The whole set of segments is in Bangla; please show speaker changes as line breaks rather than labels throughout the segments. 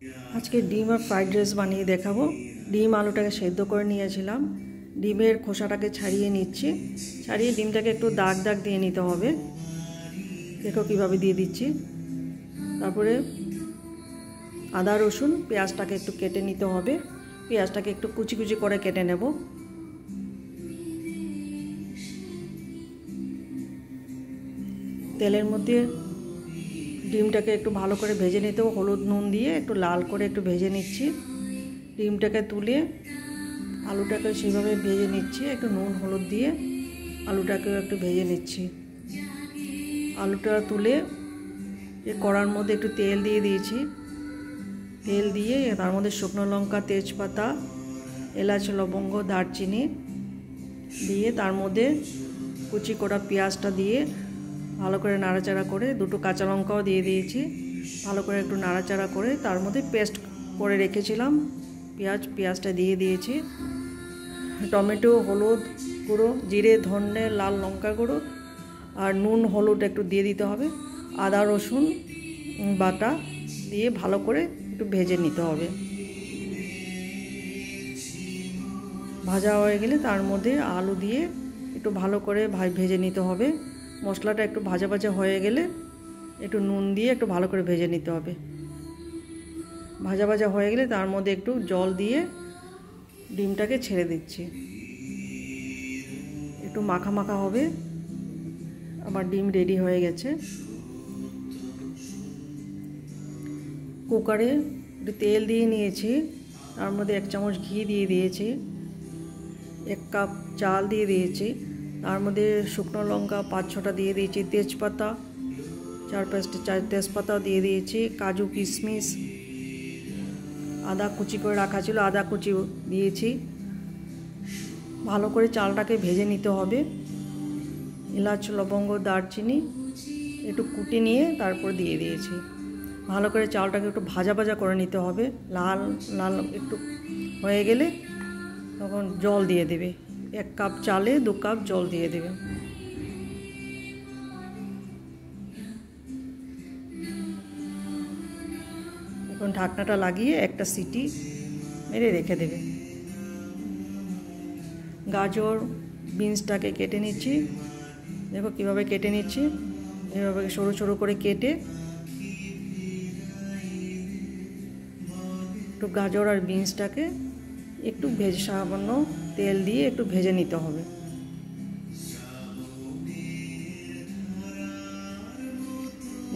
আজকে ডিম আর ফ্রাইড রাইস বানিয়ে দেখাবো। ডিম আলুটাকে সেদ্ধ করে নিয়েছিলাম, ডিমের খোসাটাকে ছাড়িয়ে নিচ্ছি। ছাড়িয়ে ডিমটাকে একটু দাগ দাগ দিয়ে নিতে হবে। দেখো কীভাবে দিয়ে দিচ্ছি। তারপরে আদা রসুন পেঁয়াজটাকে একটু কেটে নিতে হবে। পেঁয়াজটাকে একটু কুচি কুচি করে কেটে নেব। তেলের মধ্যে ডিমটাকে একটু ভালো করে ভেজে নিতে হবে। হলুদ নুন দিয়ে একটু লাল করে একটু ভেজে নিচ্ছি। ডিমটাকে তুলে আলুটাকে সেভাবে ভেজে নিচ্ছি। একটু নুন হলুদ দিয়ে আলুটাকেও একটু ভেজে নিচ্ছি। আলুটা তুলে কড়ার মধ্যে একটু তেল দিয়ে দিয়েছি। তেল দিয়ে তার মধ্যে শুকনো লঙ্কা, তেজপাতা, এলাচ, লবঙ্গ, দারচিনি দিয়ে তার মধ্যে কুচি করা পেঁয়াজটা দিয়ে ভালো করে নাড়াচাড়া করে দুটো কাঁচা লঙ্কাও দিয়ে দিয়েছি। ভালো করে একটু নাড়াচাড়া করে তার মধ্যে পেস্ট করে রেখেছিলাম পেঁয়াজটা দিয়ে দিয়েছি। টমেটো, হলুদ গুঁড়ো, জিরে, ধনে, লাল লঙ্কা গুঁড়ো আর নুন হলুদ একটু দিয়ে দিতে হবে। আদা রসুন বাটা দিয়ে ভালো করে একটু ভেজে নিতে হবে। ভাজা হয়ে গেলে তার মধ্যে আলু দিয়ে একটু ভালো করে ভেজে নিতে হবে। মশলাটা একটু ভাজা ভাজা হয়ে গেলে একটু নুন দিয়ে একটু ভালো করে ভেজে নিতে হবে। ভাজা ভাজা হয়ে গেলে তার মধ্যে একটু জল দিয়ে ডিমটাকে ছেড়ে দিচ্ছি। একটু মাখা মাখা হবে। আমার ডিম রেডি হয়ে গেছে। কুকারে একটু তেল দিয়ে নিয়েছি, তার মধ্যে 1 চামচ ঘি দিয়ে দিয়েছি, 1 কাপ চাল দিয়ে দিয়েছি, তার মধ্যে শুকনো লঙ্কা 5-6টা দিয়ে দিয়েছি, তেজপাতা 4-5টা তেজপাতা দিয়ে দিয়েছি, কাজু কিশমিশ, আদা কুচি করে রাখা ছিল আদা কুচি দিয়েছি। ভালো করে চালটাকে ভেজে নিতে হবে। এলাচ, লবঙ্গ, দারচিনি একটু কুটে নিয়ে তারপর দিয়ে দিয়েছি। ভালো করে চালটাকে একটু ভাজা ভাজা করে নিতে হবে। লাল লাল একটু হয়ে গেলে তখন জল দিয়ে দেবে। 1 কাপ চালে 2 কাপ জল দিয়ে দেবে। এখন ঢাকনাটা লাগিয়ে একটা সিটি মেরে রেখে দেবে। গাজর, বিনসটাকে কেটে নিচ্ছি। দেখো কীভাবে কেটে নিচ্ছি। এভাবে সরু সরু করে কেটে একটু গাজর আর বিনসটাকে একটু সামান্য তেল দিয়ে একটু ভেজে নিতে হবে।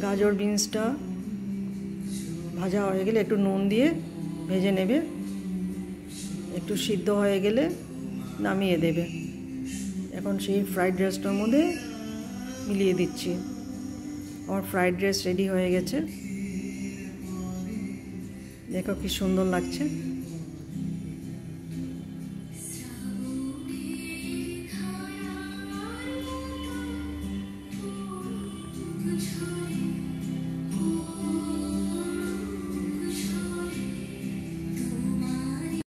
গাজর বিনসটা ভাজা হয়ে গেলে একটু নুন দিয়ে ভেজে নেবে। একটু সিদ্ধ হয়ে গেলে নামিয়ে দেবে। এখন সেই ফ্রাইড রাইসটার মধ্যে মিলিয়ে দিচ্ছি। আমার ফ্রাইড রাইস রেডি হয়ে গেছে। দেখো কি সুন্দর লাগছে।